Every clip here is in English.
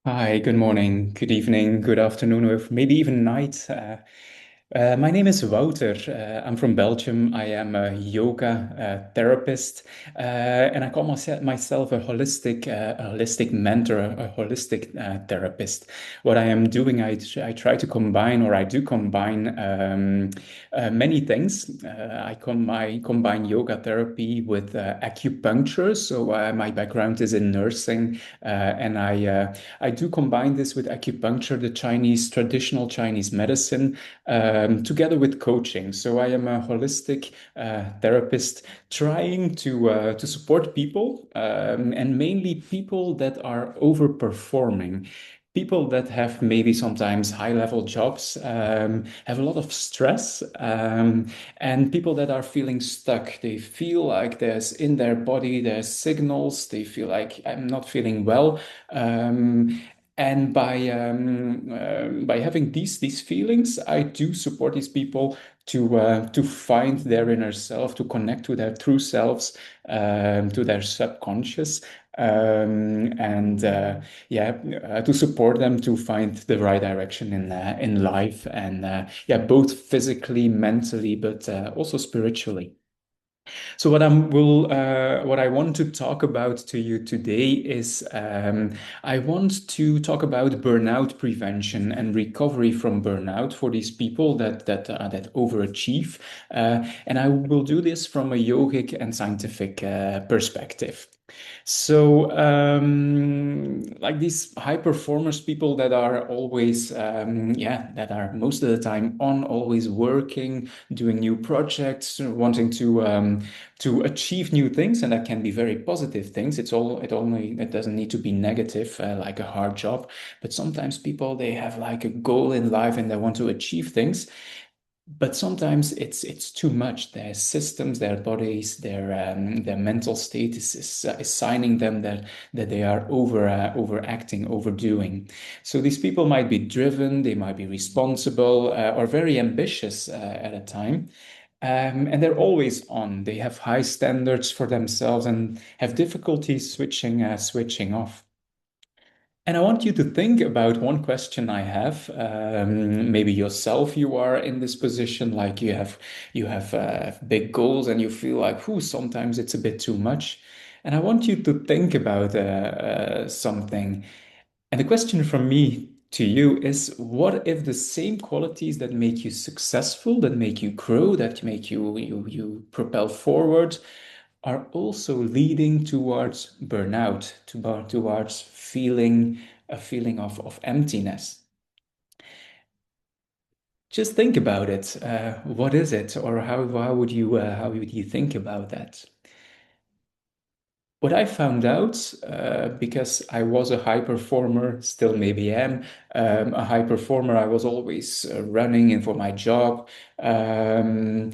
Hi, good morning, good evening, good afternoon, or maybe even night. My name is Wouter. I'm from Belgium. I am a yoga therapist, and I call myself a holistic mentor, a holistic therapist. What I am doing, I try to combine, or I do combine many things. I combine yoga therapy with acupuncture. So my background is in nursing, and I do combine this with acupuncture, the Chinese traditional Chinese medicine, together with coaching. So I am a holistic therapist trying to support people, and mainly people that are overperforming. People that have maybe sometimes high level jobs, have a lot of stress, and people that are feeling stuck. They feel like there's in their body, there's signals. They feel like I'm not feeling well. And by having these feelings, I do support these people to find their inner self, to connect to their true selves, to their subconscious, and yeah, to support them to find the right direction in life, and yeah, both physically, mentally, but also spiritually. So what I want to talk about to you today is I want to talk about burnout prevention and recovery from burnout for these people that overachieve, and I will do this from a yogic and scientific perspective. So, like these high performers, people that are always, yeah, that are most of the time on, always working, doing new projects, wanting to achieve new things, and that can be very positive things. It doesn't need to be negative, like a hard job, but sometimes people they have like a goal in life and they want to achieve things. But sometimes it's too much. Their systems, their bodies, their mental state is signing them that they are overacting, overdoing. So these people might be driven, they might be responsible, or very ambitious at a time. And they're always on. They have high standards for themselves and have difficulty switching off. And I want you to think about one question I have. Maybe yourself, you are in this position, like you have big goals, and you feel like, whew, sometimes it's a bit too much. And I want you to think about something. And the question from me to you is, what if the same qualities that make you successful, that make you grow, that make you propel forward, are also leading towards burnout, towards feeling a feeling of emptiness? Just think about it. What is it, or how would you think about that? What I found out, because I was a high performer, still maybe am, a high performer, I was always running in for my job. Um,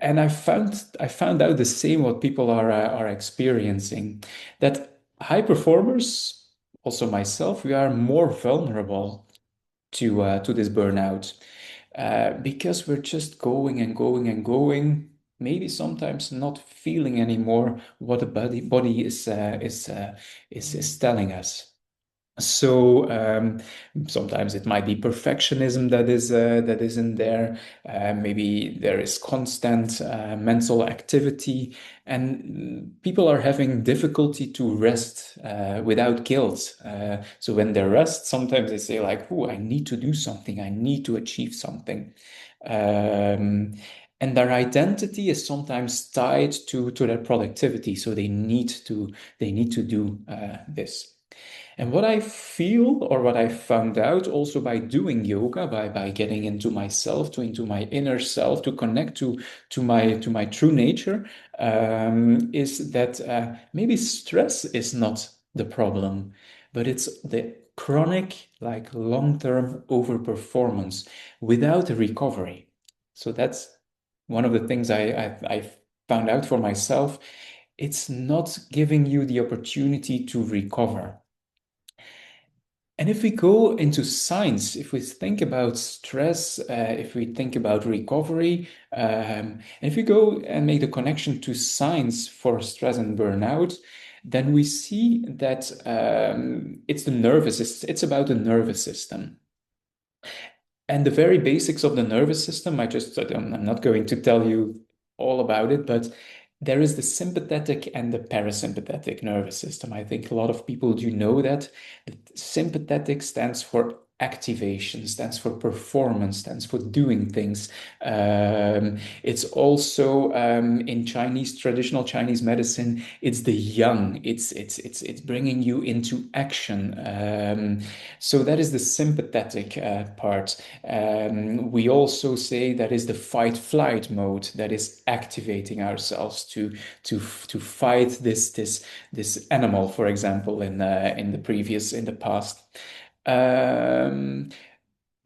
and I found out the same what people are experiencing, that high performers, also myself, we are more vulnerable to this burnout, because we're just going and going and going, maybe sometimes not feeling anymore what the body is telling us. So sometimes it might be perfectionism that is in there. Maybe there is constant mental activity, and people are having difficulty to rest without guilt. So when they rest, sometimes they say like, "Oh, I need to do something. I need to achieve something." Um, and their identity is sometimes tied to their productivity, so they need to do this. And what I feel, or what I found out also by doing yoga, by getting into myself, into my inner self, to connect to my true nature, is that maybe stress is not the problem, but it's the chronic, like long-term overperformance without a recovery. So that's one of the things I found out for myself. It's not giving you the opportunity to recover. And if we go into science, if we think about stress, if we think about recovery, and if we go and make the connection to science for stress and burnout, then we see that it's about the nervous system. And the very basics of the nervous system, I'm not going to tell you all about it, but there is the sympathetic and the parasympathetic nervous system. I think a lot of people do know that. The sympathetic stands for activation, stands for performance, stands for doing things. It's also in traditional Chinese medicine, it's the yang. It's bringing you into action. So that is the sympathetic part. We also say that is the fight flight mode that is activating ourselves to fight this animal, for example, in the past. Um,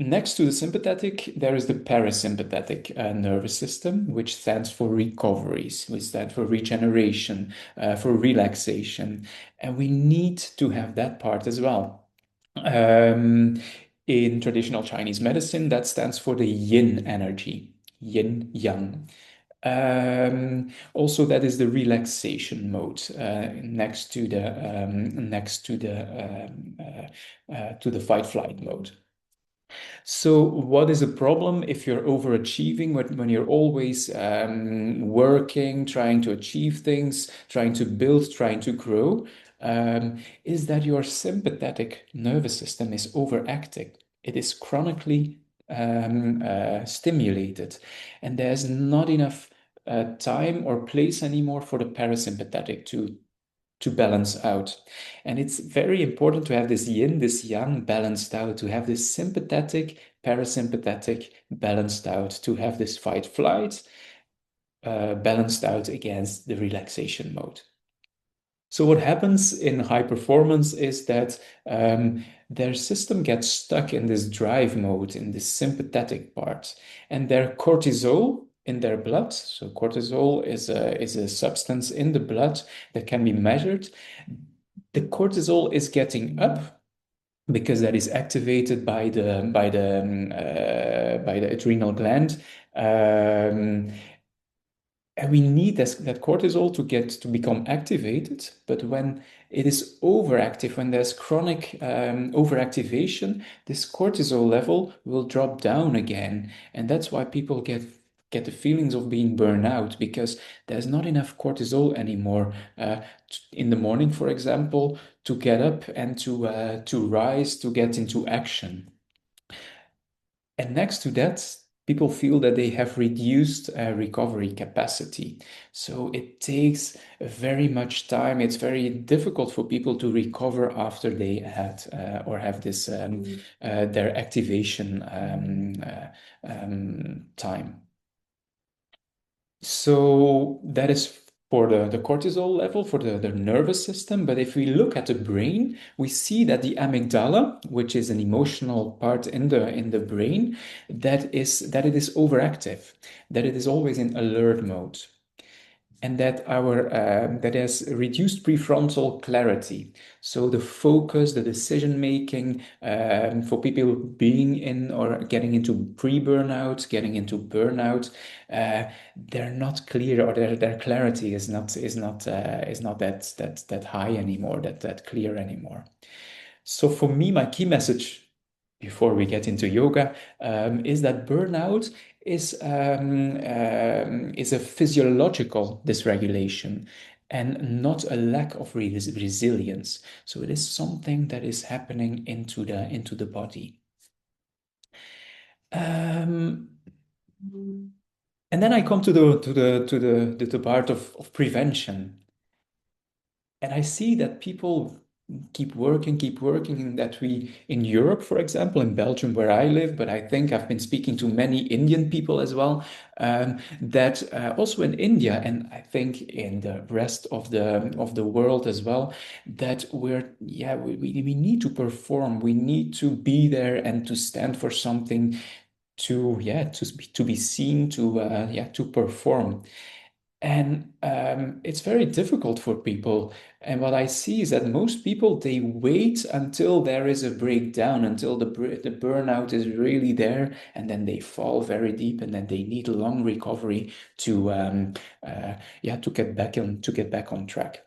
Next to the sympathetic, there is the parasympathetic nervous system, which stands for recoveries, which stands for regeneration, for relaxation. And we need to have that part as well. Um, in traditional Chinese medicine, that stands for the yin energy, yin yang. Also, that is the relaxation mode to the fight flight mode. So, what is a problem if you're overachieving when you're always working, trying to achieve things, trying to build, trying to grow? Is that your sympathetic nervous system is overactive. It is chronically stimulated, and there's not enough time or place anymore for the parasympathetic to balance out. And it's very important to have this yin, this yang balanced out, to have this sympathetic, parasympathetic balanced out, to have this fight flight balanced out against the relaxation mode. So what happens in high performance is that their system gets stuck in this drive mode, in this sympathetic part, and their cortisol in their blood. So cortisol is a substance in the blood that can be measured. The cortisol is getting up because that is activated by the adrenal gland. And we need that cortisol to become activated. But when it is overactive, when there's chronic overactivation, this cortisol level will drop down again. And that's why people get the feelings of being burned out, because there's not enough cortisol anymore in the morning, for example, to get up and to rise, to get into action. And next to that, people feel that they have reduced recovery capacity. So it takes very much time. It's very difficult for people to recover after they had or have this their activation time. So that is for the cortisol level, for the nervous system. But if we look at the brain, we see that the amygdala, which is an emotional part in the brain, that it is overactive, that it is always in alert mode, and that has reduced prefrontal clarity. So the focus, the decision making for people being in or getting into pre-burnout, getting into burnout, they're not clear, or their clarity is not that high anymore, that clear anymore. So for me, my key message before we get into yoga is that burnout is a physiological dysregulation and not a lack of resilience. So it is something that is happening into the body. Um, and then I come to the part of prevention. And I see that people keep working, and that we, in Europe, for example, in Belgium, where I live, but I think I've been speaking to many Indian people as well, that also in India, and I think in the rest of the world as well, that we need to perform, we need to be there and to stand for something, to be seen, to perform. And it's very difficult for people. And what I see is that most people, they wait until there is a breakdown, until the burnout is really there, and then they fall very deep, and then they need a long recovery to get back on track.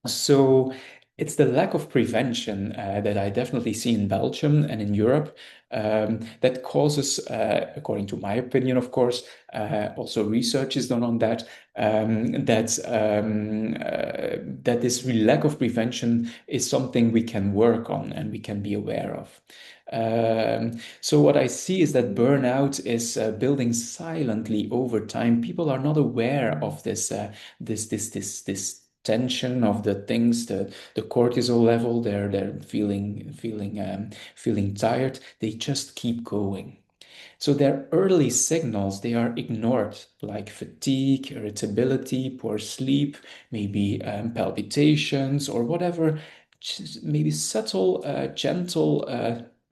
So it's the lack of prevention that I definitely see in Belgium and in Europe that causes, according to my opinion, of course, also research is done on that, that this lack of prevention is something we can work on and we can be aware of. So what I see is that burnout is building silently over time. People are not aware of this tension of the things, the cortisol level. They're feeling tired. They just keep going. So their early signals, they are ignored, like fatigue, irritability, poor sleep, maybe palpitations or whatever, maybe subtle, gentle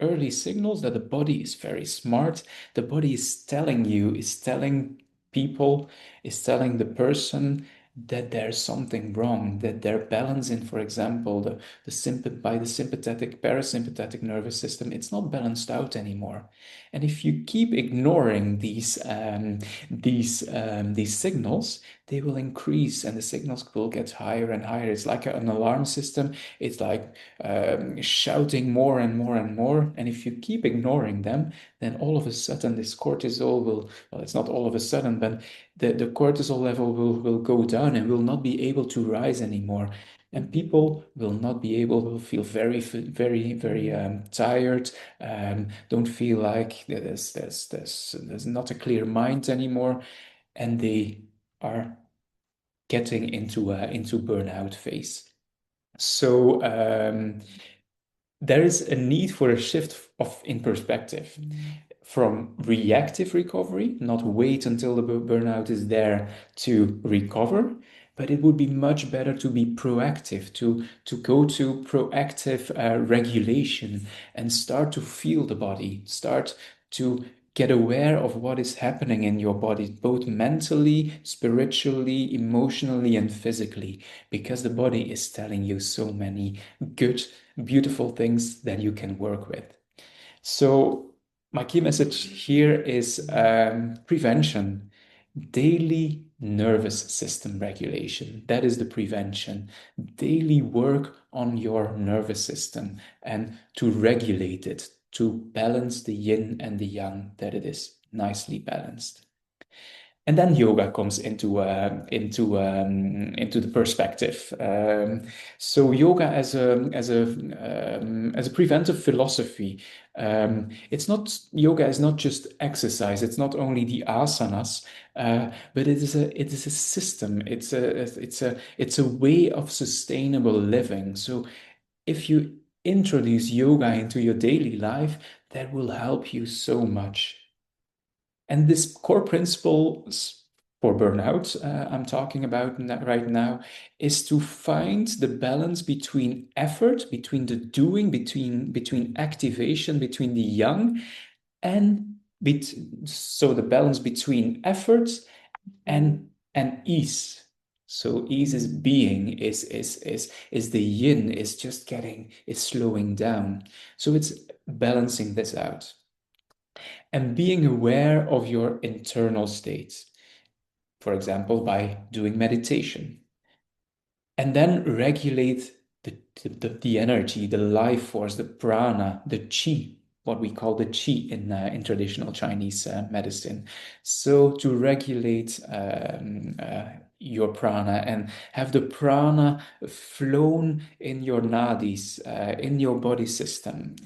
early signals that the body is very smart. The body is telling you, is telling people, is telling the person that there's something wrong, that their balance in, for example, by the sympathetic, parasympathetic nervous system, it's not balanced out anymore. And if you keep ignoring these signals, they will increase, and the signals will get higher and higher. It's like an alarm system. It's like shouting more and more and more. And if you keep ignoring them, then all of a sudden this cortisol will, well, it's not all of a sudden, but the cortisol level will go down and will not be able to rise anymore. And people will not be able to feel very tired, don't feel like there's not a clear mind anymore, and they are getting into burnout phase. So there is a need for a shift in perspective from reactive recovery, not wait until the burnout is there to recover, but it would be much better to be proactive, to go to proactive regulation and start to feel the body, start to get aware of what is happening in your body, both mentally, spiritually, emotionally, and physically, because the body is telling you so many good, beautiful things that you can work with. So, my key message here is prevention, daily nervous system regulation. That is the prevention. Daily work on your nervous system and to regulate it, to balance the yin and the yang, that it is nicely balanced. And then yoga comes into the perspective. So yoga as a preventive philosophy, it's not yoga is not just exercise. It's not only the asanas, but it is a system. It's a way of sustainable living. So if you introduce yoga into your daily life, that will help you so much. And this core principle for burnout, I'm talking about right now, is to find the balance between effort, between the doing, between activation, between the yang, and so the balance between effort and ease. So ease is being, is the yin, is just getting, is slowing down. So it's balancing this out and being aware of your internal states, for example, by doing meditation. And then regulate the energy, the life force, the prana, the chi, what we call the chi in traditional Chinese medicine. So to regulate your prana and have the prana flown in your nadis, in your body system,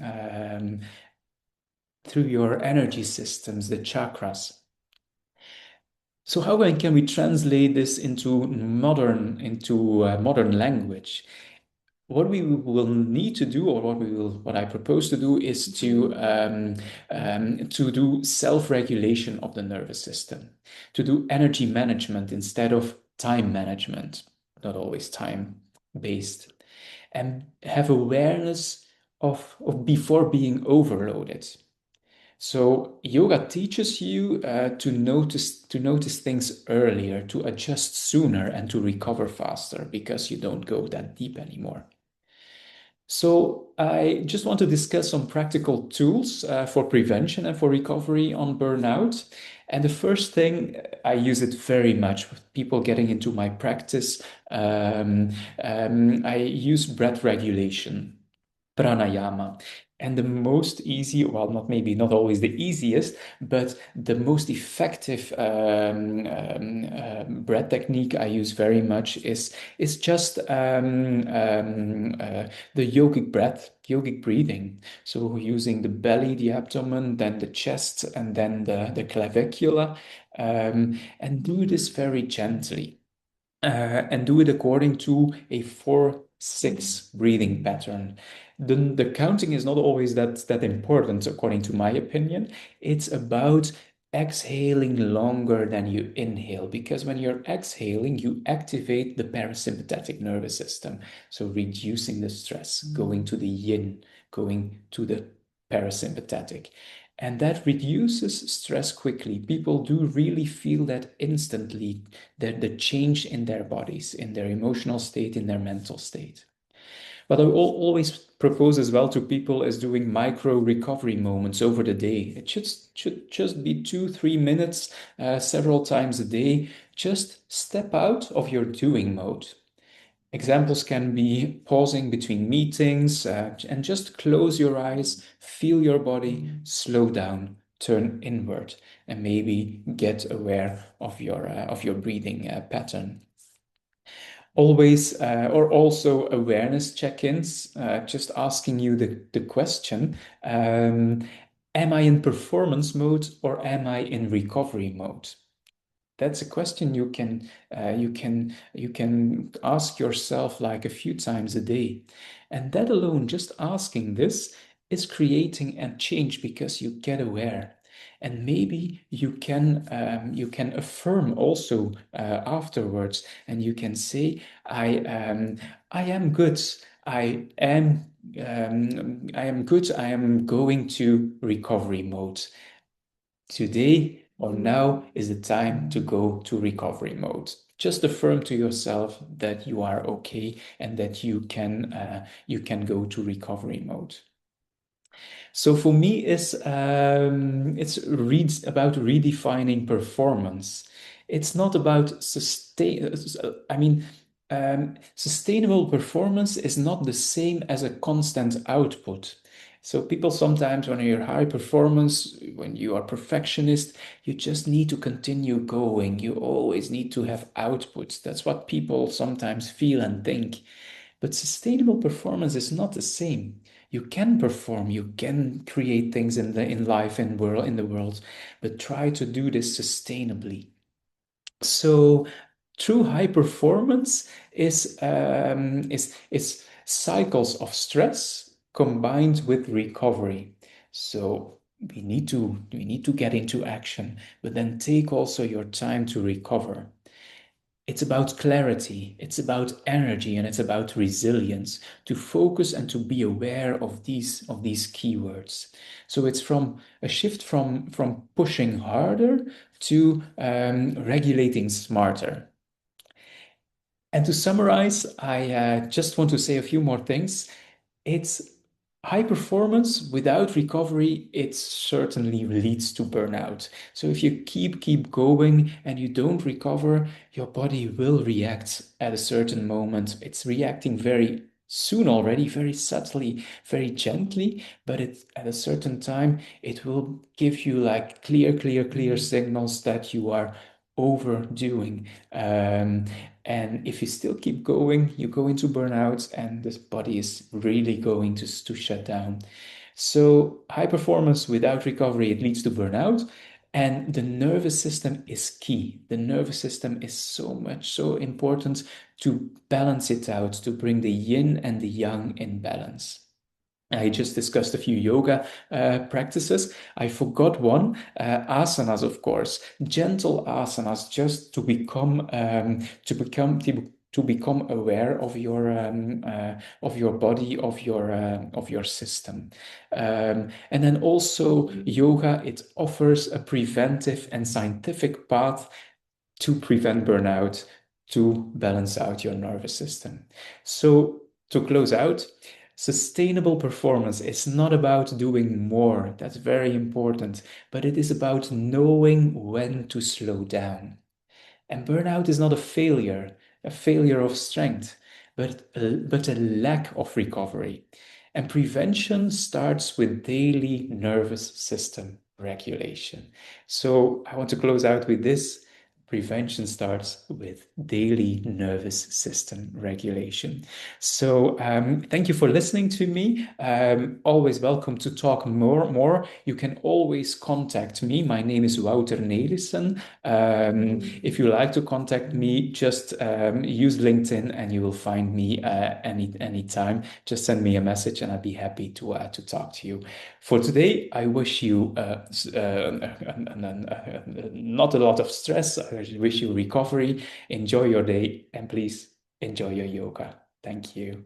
through your energy systems, the chakras. So how can we translate this into modern language? What we will need to do, or what I propose to do, is to do self-regulation of the nervous system, to do energy management instead of time management, not always time-based, and have awareness of before being overloaded. So yoga teaches you to notice things earlier, to adjust sooner, and to recover faster because you don't go that deep anymore. So I just want to discuss some practical tools for prevention and for recovery on burnout. And the first thing, I use it very much with people getting into my practice. I use breath regulation, pranayama. And the most easy, well, not maybe not always the easiest, but the most effective breath technique I use very much is just the yogic breath, yogic breathing. So using the belly, the abdomen, then the chest, and then the clavicula, and do this very gently and do it according to a 4-6 breathing pattern. The counting is not always that important, according to my opinion. It's about exhaling longer than you inhale, because when you're exhaling, you activate the parasympathetic nervous system. So reducing the stress, going to the yin, going to the parasympathetic. And that reduces stress quickly. People do really feel that instantly, the change in their bodies, in their emotional state, in their mental state. What I always propose as well to people is doing micro recovery moments over the day. It should just be 2-3 minutes, several times a day. Just step out of your doing mode. Examples can be pausing between meetings and just close your eyes, feel your body, slow down, turn inward, and maybe get aware of your breathing pattern. Always, or also awareness check-ins, just asking you the question, am I in performance mode or am I in recovery mode? That's a question you can ask yourself like a few times a day. And that alone, just asking this, is creating a change because you get aware. And maybe you can affirm also afterwards, and you can say, I am good. I am good. I am going to recovery mode. Today or now is the time to go to recovery mode. Just affirm to yourself that you are okay and that you can go to recovery mode. So for me, it's about redefining performance. It's not about I mean, sustainable performance is not the same as a constant output. So people sometimes, when you're high performance, when you are perfectionist, you just need to continue going. You always need to have outputs. That's what people sometimes feel and think. But sustainable performance is not the same. You can perform, you can create things in life and world in the world, but try to do this sustainably. So true high performance is cycles of stress combined with recovery. So we need to get into action, but then take also your time to recover. It's about clarity, it's about energy, and it's about resilience, to focus and to be aware of these keywords. So it's from a shift from pushing harder to regulating smarter. And to summarize, I just want to say a few more things. It's high performance without recovery, it certainly leads to burnout. So if you keep going and you don't recover, your body will react at a certain moment. It's reacting very soon already, very subtly, very gently, but at a certain time, it will give you like clear signals that you are overdoing. And if you still keep going, you go into burnout and this body is really going to shut down. So high performance without recovery, it leads to burnout. And the nervous system is key. The nervous system is so important to balance it out, to bring the yin and the yang in balance. I just discussed a few yoga practices. I forgot one, asanas, of course, gentle asanas, just to become aware of your body, of your system. And then also yoga, it offers a preventive and scientific path to prevent burnout, to balance out your nervous system. So to close out, Sustainable performance is not about doing more. That's very important, but it is about knowing when to slow down. And burnout is not a failure of strength, but a lack of recovery. And prevention starts with daily nervous system regulation. So I want to close out with this. Prevention starts with daily nervous system regulation. So thank you for listening to me. Always welcome to talk more. You can always contact me. My name is Wouter Nelissen. If you like to contact me, just use LinkedIn and you will find me anytime. Just send me a message and I'd be happy to talk to you. For today, I wish you not a lot of stress. I wish you recovery. Enjoy your day and please enjoy your yoga. Thank you.